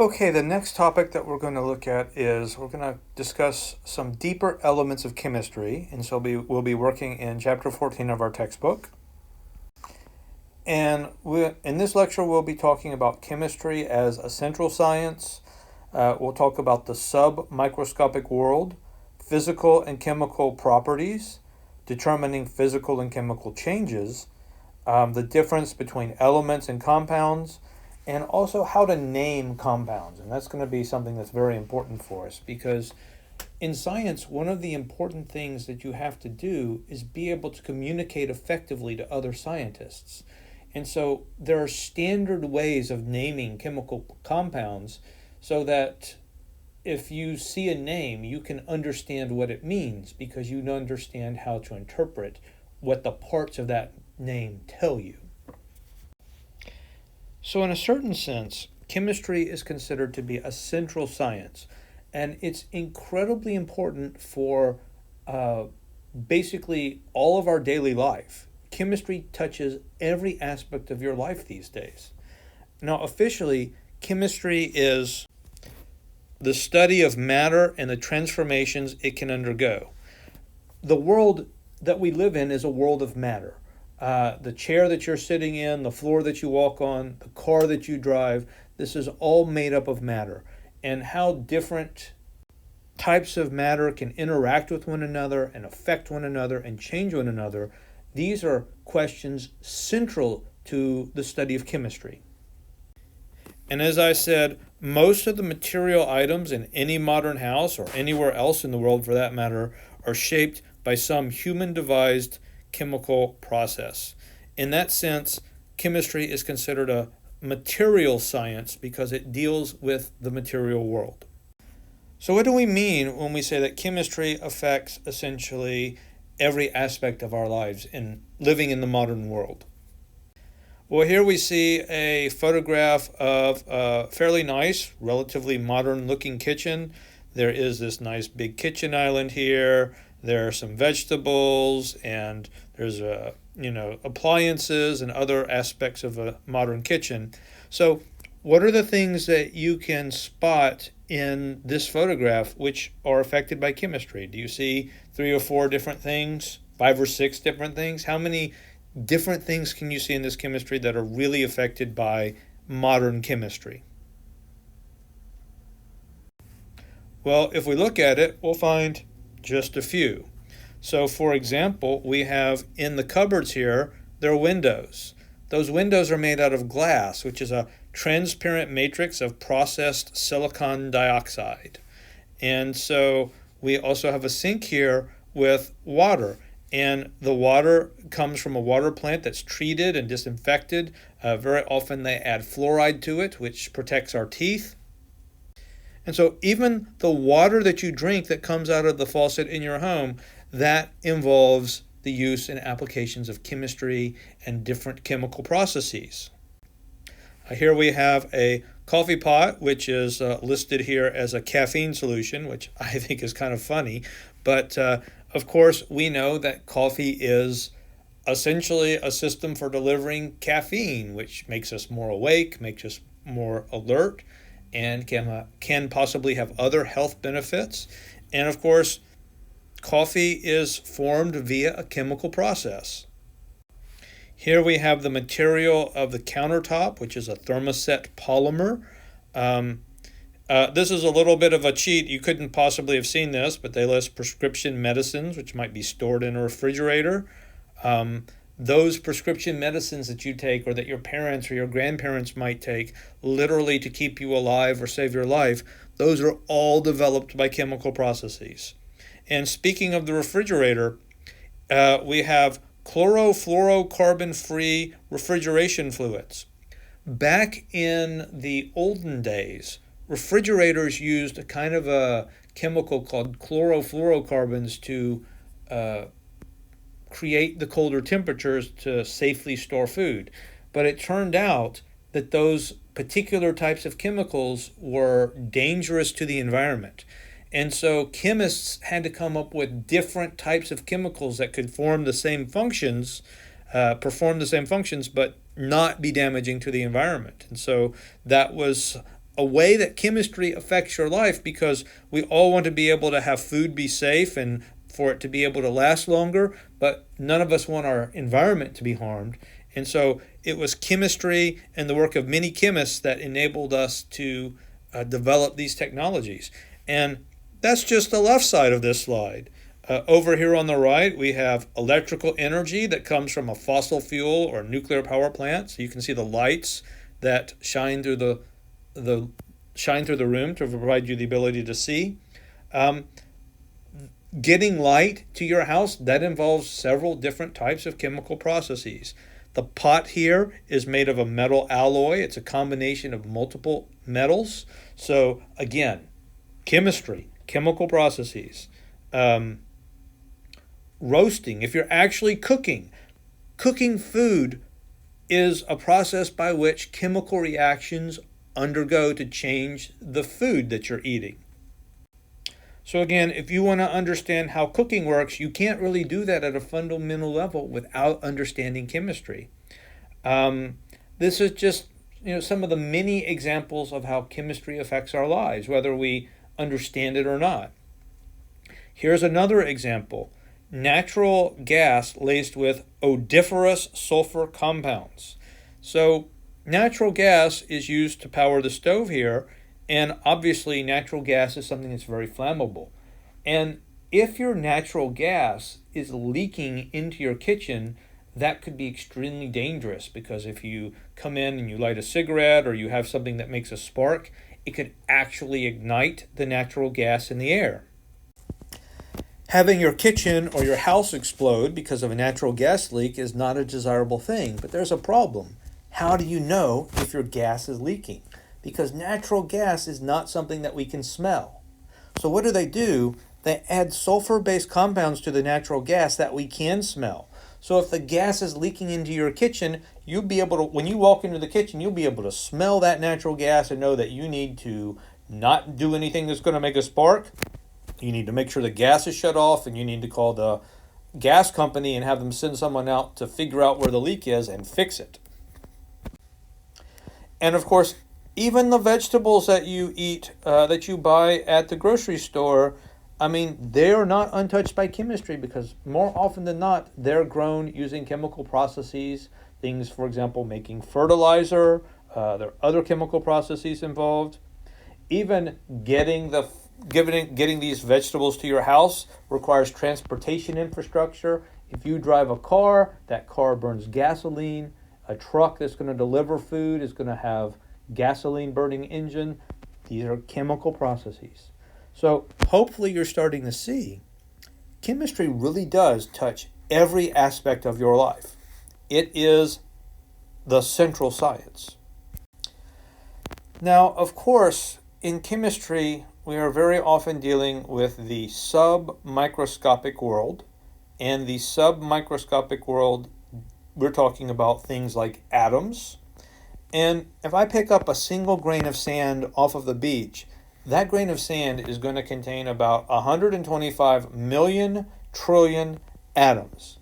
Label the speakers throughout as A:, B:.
A: Okay, the next topic that we're going to look at is we're going to discuss some deeper elements of chemistry. And so we'll be working in chapter 14 of our textbook. And in this lecture, we'll be talking about chemistry as a central science. We'll talk about the sub-microscopic world, physical and chemical properties, determining physical and chemical changes, the difference between elements and compounds, and also how to name compounds. And that's going to be something that's very important for us because in science, one of the important things that you have to do is be able to communicate effectively to other scientists. And so there are standard ways of naming chemical compounds so that if you see a name, you can understand what it means because you understand how to interpret what the parts of that name tell you. So in a certain sense, chemistry is considered to be a central science, and it's incredibly important for basically all of our daily life. Chemistry touches every aspect of your life these days. Now, officially, chemistry is the study of matter and the transformations it can undergo. The world that we live in is a world of matter. The chair that you're sitting in, the floor that you walk on, the car that you drive, this is all made up of matter. And how different types of matter can interact with one another and affect one another and change one another, these are questions central to the study of chemistry. And as I said, most of the material items in any modern house or anywhere else in the world for that matter are shaped by some human-devised chemical process. In that sense, chemistry is considered a material science because it deals with the material world. So what do we mean when we say that chemistry affects essentially every aspect of our lives in living in the modern world? Well, here we see a photograph of a fairly nice, relatively modern-looking kitchen. There is this nice big kitchen island here. There are some vegetables, and there's appliances and other aspects of a modern kitchen. So what are the things that you can spot in this photograph which are affected by chemistry? Do you see 3 or 4 different things, 5 or 6 different things? How many different things can you see in this chemistry that are really affected by modern chemistry? Well, if we look at it, we'll find just a few. So, for example, we have in the cupboards here, there are windows. Those windows are made out of glass, which is a transparent matrix of processed silicon dioxide. And so we also have a sink here with water. And the water comes from a water plant that's treated and disinfected. Very often they add fluoride to it, which protects our teeth. And so even the water that you drink that comes out of the faucet in your home, that involves the use and applications of chemistry and different chemical processes. Here we have a coffee pot, which is listed here as a caffeine solution, which I think is kind of funny. But of course, we know that coffee is essentially a system for delivering caffeine, which makes us more awake, makes us more alert, and can possibly have other health benefits. And of course, coffee is formed via a chemical process. Here we have the material of the countertop, which is a thermoset polymer. This is a little bit of a cheat. You couldn't possibly have seen this, but they list prescription medicines, which might be stored in a refrigerator. Those prescription medicines that you take or that your parents or your grandparents might take literally to keep you alive or save your life, those are all developed by chemical processes. And speaking of the refrigerator, we have chlorofluorocarbon-free refrigeration fluids. Back in the olden days, refrigerators used a kind of a chemical called chlorofluorocarbons to create the colder temperatures to safely store food. But it turned out that those particular types of chemicals were dangerous to the environment. And so chemists had to come up with different types of chemicals that could perform the same functions, but not be damaging to the environment. And so that was a way that chemistry affects your life, because we all want to be able to have food be safe and for it to be able to last longer, but none of us want our environment to be harmed. And so it was chemistry and the work of many chemists that enabled us to develop these technologies. And that's just the left side of this slide. Over here on the right, we have electrical energy that comes from a fossil fuel or nuclear power plant. So you can see the lights that shine through the room to provide you the ability to see. Getting light to your house, that involves several different types of chemical processes. The pot here is made of a metal alloy. It's a combination of multiple metals. So again, chemistry, chemical processes. Roasting, if you're actually cooking food is a process by which chemical reactions undergo to change the food that you're eating. So again, if you want to understand how cooking works, you can't really do that at a fundamental level without understanding chemistry. This is just some of the many examples of how chemistry affects our lives, whether we understand it or not. Here's another example. Natural gas laced with odoriferous sulfur compounds. So natural gas is used to power the stove here, and obviously natural gas is something that's very flammable. And if your natural gas is leaking into your kitchen, that could be extremely dangerous, because if you come in and you light a cigarette or you have something that makes a spark, it could actually ignite the natural gas in the air. Having your kitchen or your house explode because of a natural gas leak is not a desirable thing, but there's a problem. How do you know if your gas is leaking? Because natural gas is not something that we can smell. So what do? They add sulfur-based compounds to the natural gas that we can smell. So if the gas is leaking into your kitchen, you'll be able to, when you walk into the kitchen, you'll be able to smell that natural gas and know that you need to not do anything that's going to make a spark. You need to make sure the gas is shut off, and you need to call the gas company and have them send someone out to figure out where the leak is and fix it. And of course, even the vegetables that you eat, that you buy at the grocery store, they're not untouched by chemistry, because more often than not, they're grown using chemical processes. Things, for example, making fertilizer. There are other chemical processes involved. Even getting these vegetables to your house requires transportation infrastructure. If you drive a car, that car burns gasoline. A truck that's going to deliver food is going to have gasoline burning engine. These are chemical processes. So hopefully you're starting to see chemistry really does touch every aspect of your life. It is the central science. Now, of course, in chemistry, we are very often dealing with the sub-microscopic world. And the sub-microscopic world, we're talking about things like atoms. And if I pick up a single grain of sand off of the beach, that grain of sand is going to contain about 125 million trillion atoms.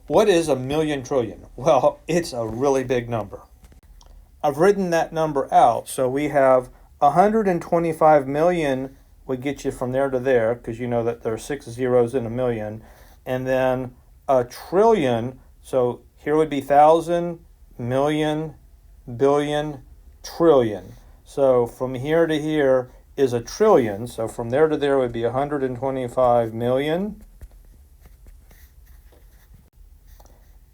A: What is a million trillion? Well, it's a really big number. I've written that number out. So we have 125 million would get you from there to there, because you know that there are 6 zeros in a million. And then a trillion, so here would be 1,000, million, billion, trillion. So from here to here is a trillion. So from there to there would be 125 million.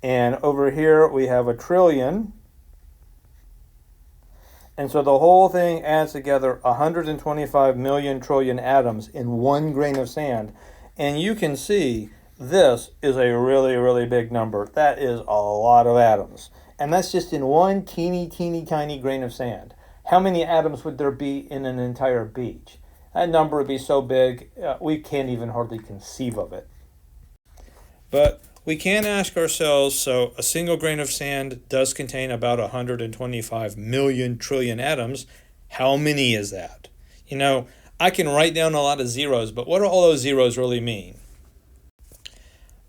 A: And over here we have a trillion. And so the whole thing adds together 125 million trillion atoms in one grain of sand. And you can see this is a really, really big number. That is a lot of atoms. And that's just in one teeny, teeny, tiny grain of sand. How many atoms would there be in an entire beach? That number would be so big, we can't even hardly conceive of it. But we can ask ourselves, so a single grain of sand does contain about 125 million trillion atoms. How many is that? I can write down a lot of zeros, but what do all those zeros really mean?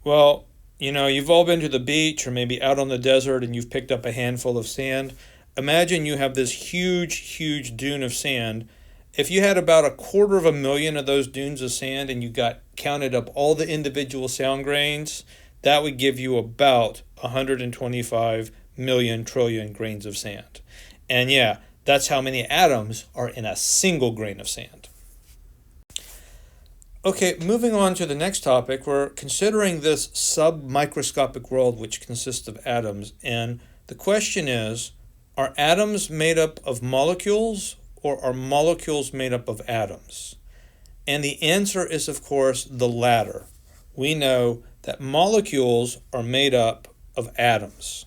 A: Well, you've all been to the beach or maybe out on the desert and you've picked up a handful of sand. imagine you have this huge dune of sand. If you had about 250,000 of those dunes of sand and you counted up all the individual sound grains, that would give you about 125 million trillion grains of sand. And yeah, that's how many atoms are in a single grain of sand. Okay, moving on to the next topic, we're considering this sub-microscopic world which consists of atoms. And the question is, are atoms made up of molecules or are molecules made up of atoms? And the answer is, of course, the latter. We know that molecules are made up of atoms.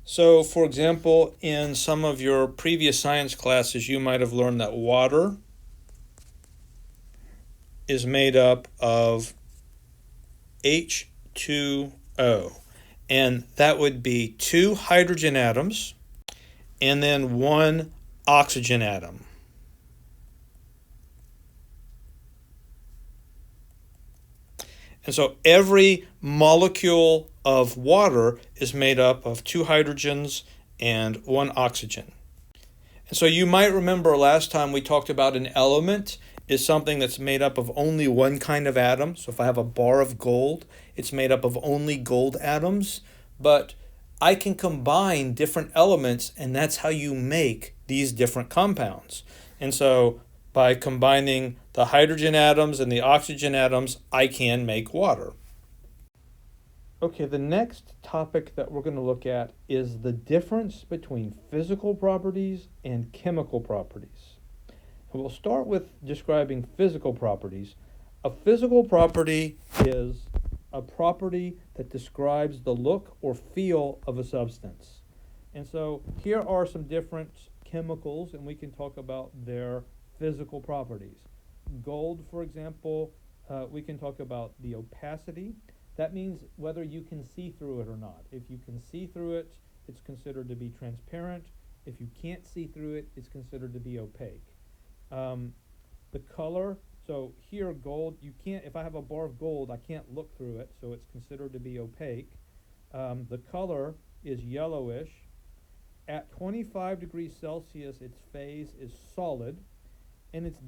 A: So, for example, in some of your previous science classes, you might have learned that water is made up of H2O. And that would be 2 hydrogen atoms and then 1 oxygen atom. And so every molecule of water is made up of 2 hydrogens and 1 oxygen. And so you might remember last time we talked about an element is something that's made up of only one kind of atom. So if I have a bar of gold, it's made up of only gold atoms. But I can combine different elements, and that's how you make these different compounds. And so by combining the hydrogen atoms and the oxygen atoms, I can make water. Okay, the next topic that we're going to look at is the difference between physical properties and chemical properties. And we'll start with describing physical properties. A physical property is a property that describes the look or feel of a substance. And so here are some different chemicals, and we can talk about their physical properties. Gold, for example, we can talk about the opacity. That means whether you can see through it or not. If you can see through it, it's considered to be transparent. If you can't see through it, it's considered to be opaque. The color, so here gold, you can't, if I have a bar of gold, I can't look through it, so it's considered to be opaque. The color is yellowish. At 25 degrees Celsius, its phase is solid, and its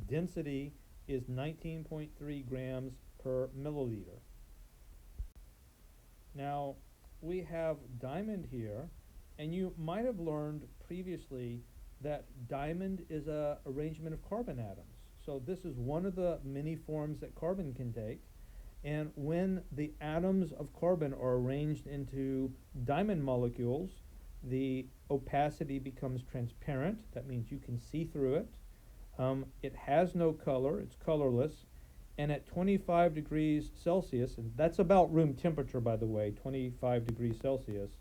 A: density is 19.3 grams per milliliter. Now, we have diamond here, and you might have learned previously that diamond is an arrangement of carbon atoms. So this is one of the many forms that carbon can take. And when the atoms of carbon are arranged into diamond molecules, the opacity becomes transparent. That means you can see through it. It has no color. It's colorless. And at 25 degrees Celsius, and that's about room temperature, by the way, 25 degrees Celsius,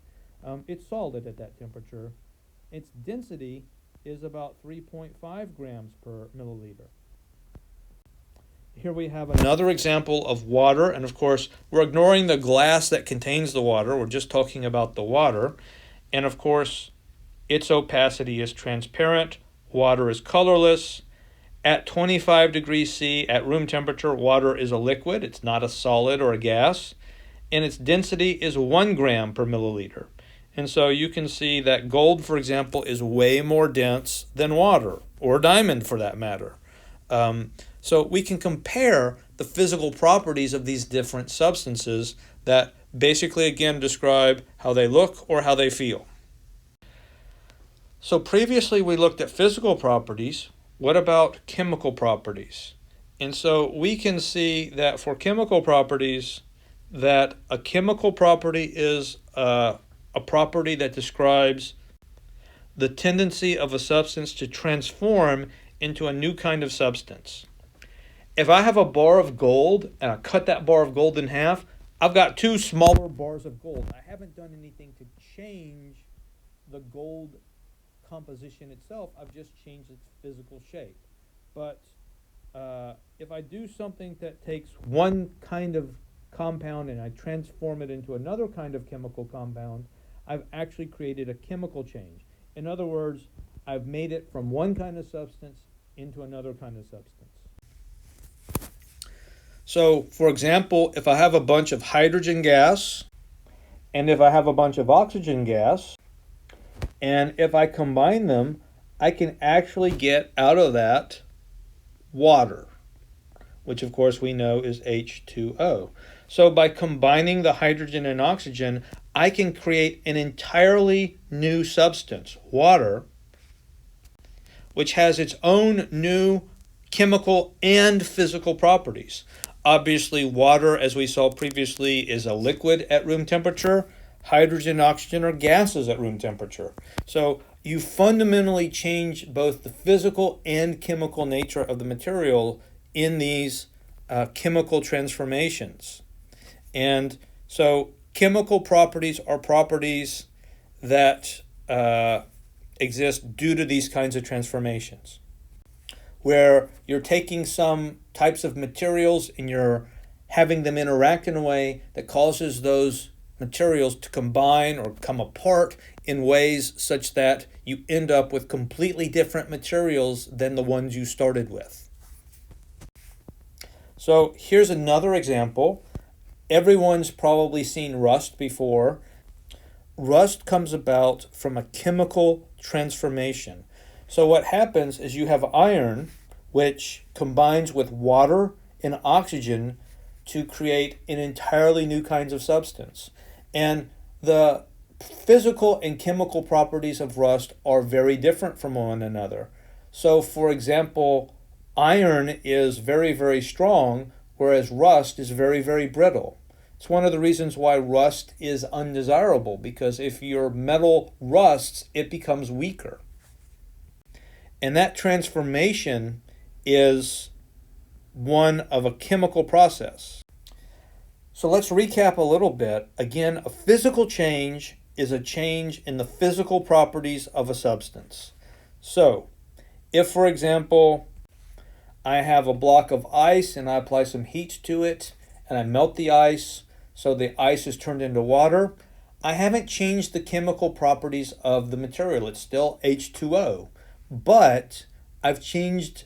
A: it's solid at that temperature. Its density is about 3.5 grams per milliliter. Here we have another example of water, and of course, we're ignoring the glass that contains the water. We're just talking about the water. And of course, its opacity is transparent. Water is colorless. At 25 degrees C, at room temperature, water is a liquid. It's not a solid or a gas. And its density is 1 gram per milliliter. And so you can see that gold, for example, is way more dense than water, or diamond for that matter. So we can compare the physical properties of these different substances that basically, again, describe how they look or how they feel. So previously we looked at physical properties. What about chemical properties? And so we can see that for chemical properties, that a chemical property is a property that describes the tendency of a substance to transform into a new kind of substance. If I have a bar of gold and I cut that bar of gold in half, I've got 2 smaller bars of gold. I haven't done anything to change the gold composition itself. I've just changed its physical shape. But if I do something that takes one kind of compound and I transform it into another kind of chemical compound, I've actually created a chemical change. In other words, I've made it from one kind of substance into another kind of substance. So, for example, if I have a bunch of hydrogen gas and if I have a bunch of oxygen gas, And if I combine them, I can actually get out of that water, which of course we know is H2O. So by combining the hydrogen and oxygen, I can create an entirely new substance, water, which has its own new chemical and physical properties. Obviously, water, as we saw previously, is a liquid at room temperature. Hydrogen and oxygen are gases at room temperature. So you fundamentally change both the physical and chemical nature of the material in these chemical transformations. And so chemical properties are properties that exist due to these kinds of transformations, where you're taking some types of materials and you're having them interact in a way that causes those materials to combine or come apart in ways such that you end up with completely different materials than the ones you started with. So here's another example. Everyone's probably seen rust before. Rust comes about from a chemical transformation. So what happens is you have iron, which combines with water and oxygen to create an entirely new kinds of substance. And the physical and chemical properties of rust are very different from one another. So for example, iron is very, very strong, whereas rust is very, very brittle. It's one of the reasons why rust is undesirable, because if your metal rusts, it becomes weaker. And that transformation is one of a chemical process. So let's recap a little bit. Again, a physical change is a change in the physical properties of a substance. So if, for example, I have a block of ice and I apply some heat to it and I melt the ice, so the ice is turned into water, I haven't changed the chemical properties of the material. It's still H2O, but I've changed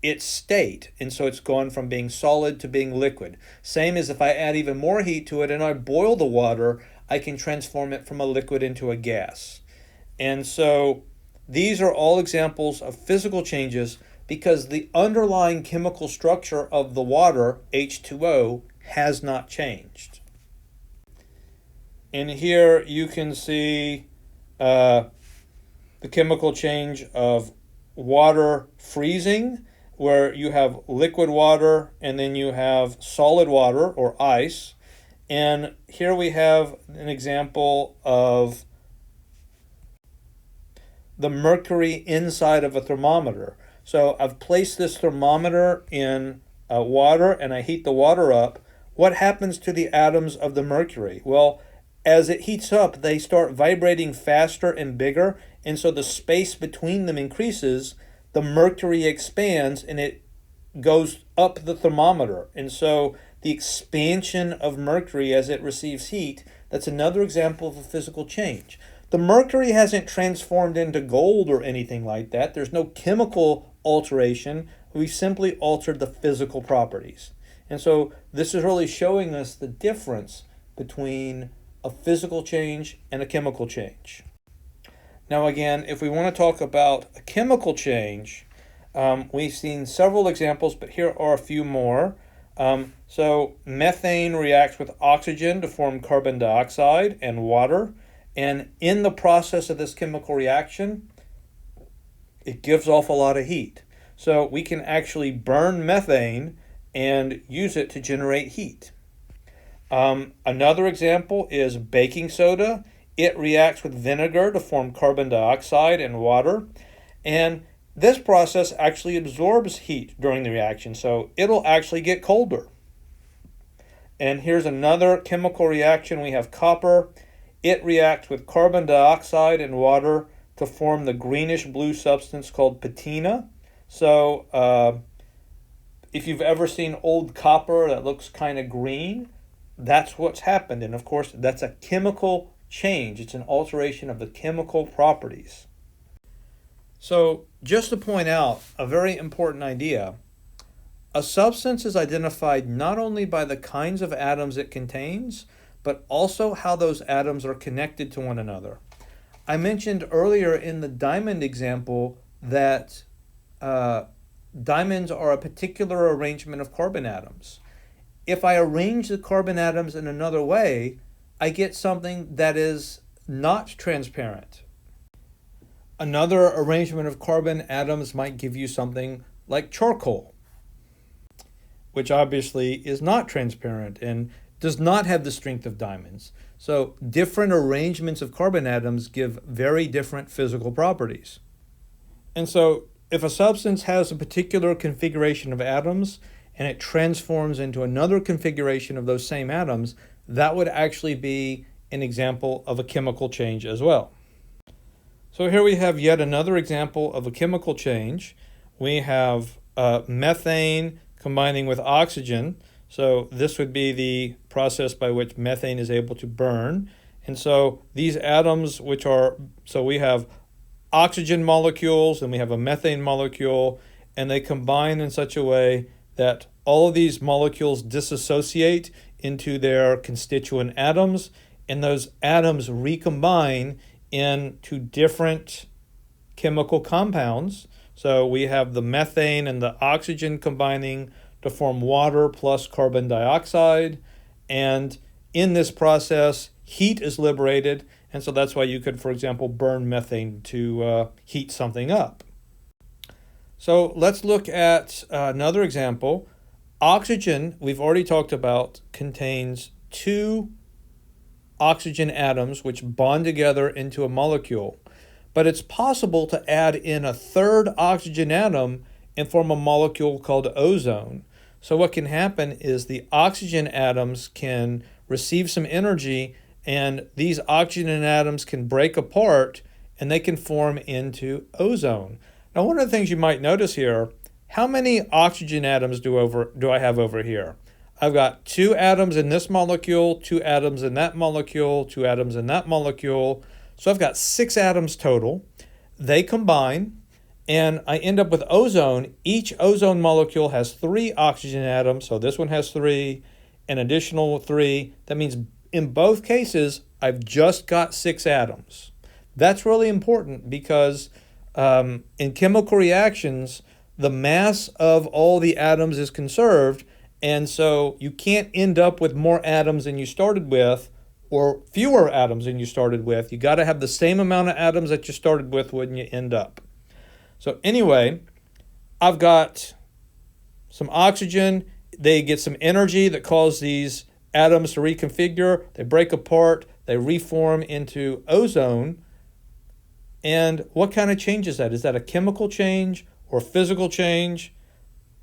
A: its state, and so it's gone from being solid to being liquid. Same as if I add even more heat to it and I boil the water, I can transform it from a liquid into a gas. And so these are all examples of physical changes because the underlying chemical structure of the water, H2O, has not changed. And here you can see the chemical change of water freezing, where you have liquid water and then you have solid water or ice. And here we have an example of the mercury inside of a thermometer. So I've placed this thermometer in water and I heat the water up. What happens to the atoms of the mercury? Well, as it heats up, they start vibrating faster and bigger, and so the space between them increases. The mercury expands and it goes up the thermometer. And so the expansion of mercury as it receives heat, that's another example of a physical change. The mercury hasn't transformed into gold or anything like that. There's no chemical alteration. We've simply altered the physical properties. And so this is really showing us the difference between a physical change and a chemical change. Now again, if we want to talk about a chemical change, we've seen several examples, but here are a few more. So methane reacts with oxygen to form carbon dioxide and water. And in the process of this chemical reaction, it gives off a lot of heat. So we can actually burn methane and use it to generate heat. Another example is baking soda. It reacts with vinegar to form carbon dioxide and water. And this process actually absorbs heat during the reaction, so it'll actually get colder. And here's another chemical reaction. We have copper. It reacts with carbon dioxide and water to form the greenish-blue substance called patina. So if you've ever seen old copper that looks kind of green, that's what's happened. And of course, that's a chemical change. It's an alteration of the chemical properties. So just to point out a very important idea, a substance is identified not only by the kinds of atoms it contains, but also how those atoms are connected to one another. I mentioned earlier in the diamond example that diamonds are a particular arrangement of carbon atoms. If I arrange the carbon atoms in another way, I get something that is not transparent. Another arrangement of carbon atoms might give you something like charcoal, which obviously is not transparent and does not have the strength of diamonds. So different arrangements of carbon atoms give very different physical properties. And so if a substance has a particular configuration of atoms and it transforms into another configuration of those same atoms, that would actually be an example of a chemical change as well. So here we have yet another example of a chemical change. We have methane combining with oxygen. So this would be the process by which methane is able to burn. And so these atoms, so we have oxygen molecules and we have a methane molecule, and they combine in such a way that all of these molecules disassociate into their constituent atoms, and those atoms recombine into different chemical compounds. So we have the methane and the oxygen combining to form water plus carbon dioxide. And in this process, heat is liberated. And so that's why you could, for example, burn methane to heat something up. So let's look at another example. Oxygen, we've already talked about, contains two oxygen atoms which bond together into a molecule. But it's possible to add in a third oxygen atom and form a molecule called ozone. So what can happen is the oxygen atoms can receive some energy, and these oxygen atoms can break apart and they can form into ozone. Now, one of the things you might notice here, how many oxygen atoms do I have over here? I've got 2 atoms in this molecule, 2 atoms in that molecule, 2 atoms in that molecule. So I've got 6 atoms total. They combine, and I end up with ozone. Each ozone molecule has 3 oxygen atoms. So this one has 3, an additional 3. That means in both cases, I've just got 6 atoms. That's really important because in chemical reactions, the mass of all the atoms is conserved, and so you can't end up with more atoms than you started with or fewer atoms than you started with. You got to have the same amount of atoms that you started with when you end up. So anyway, I've got some oxygen. They get some energy that causes these atoms to reconfigure. They break apart. They reform into ozone. And what kind of change is that? Is that a chemical change or physical change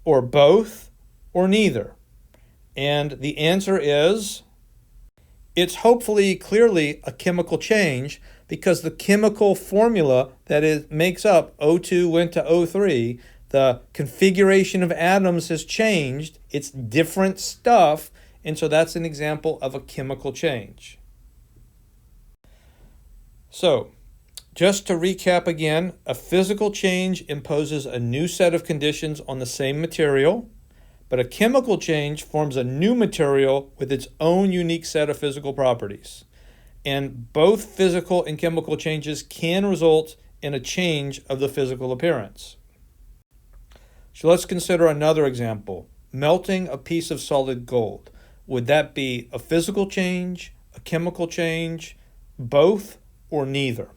A: or both or neither? And the answer is it's hopefully clearly a chemical change, because the chemical formula that makes up O2 went to O3, the configuration of atoms has changed. It's different stuff, and so that's an example of a chemical change. So, just to recap again, a physical change imposes a new set of conditions on the same material, but a chemical change forms a new material with its own unique set of physical properties. And both physical and chemical changes can result in a change of the physical appearance. So let's consider another example, melting a piece of solid gold. Would that be a physical change, a chemical change, both, or neither?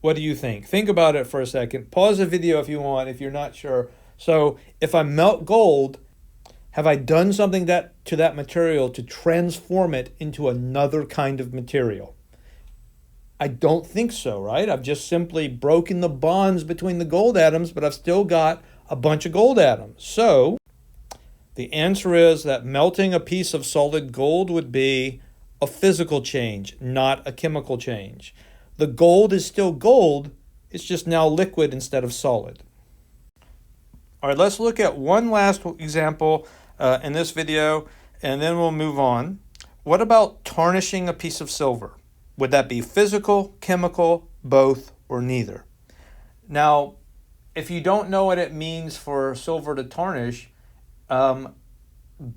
A: What do you think? Think about it for a second. Pause the video if you want, if you're not sure. So if I melt gold, have I done something to that material to transform it into another kind of material? I don't think so, right? I've just simply broken the bonds between the gold atoms, but I've still got a bunch of gold atoms. So the answer is that melting a piece of solid gold would be a physical change, not a chemical change. The gold is still gold, it's just now liquid instead of solid. All right, let's look at one last example in this video, and then we'll move on. What about tarnishing a piece of silver? Would that be physical, chemical, both, or neither? Now, if you don't know what it means for silver to tarnish,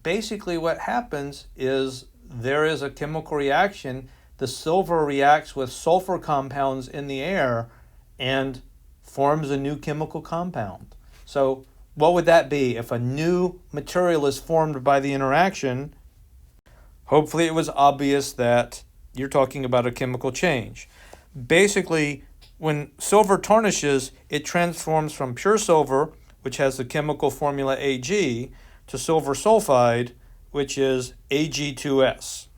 A: basically what happens is there is a chemical reaction the silver reacts with sulfur compounds in the air and forms a new chemical compound. So what would that be if a new material is formed by the interaction? Hopefully it was obvious that you're talking about a chemical change. Basically, when silver tarnishes, it transforms from pure silver, which has the chemical formula Ag, to silver sulfide, which is Ag2S.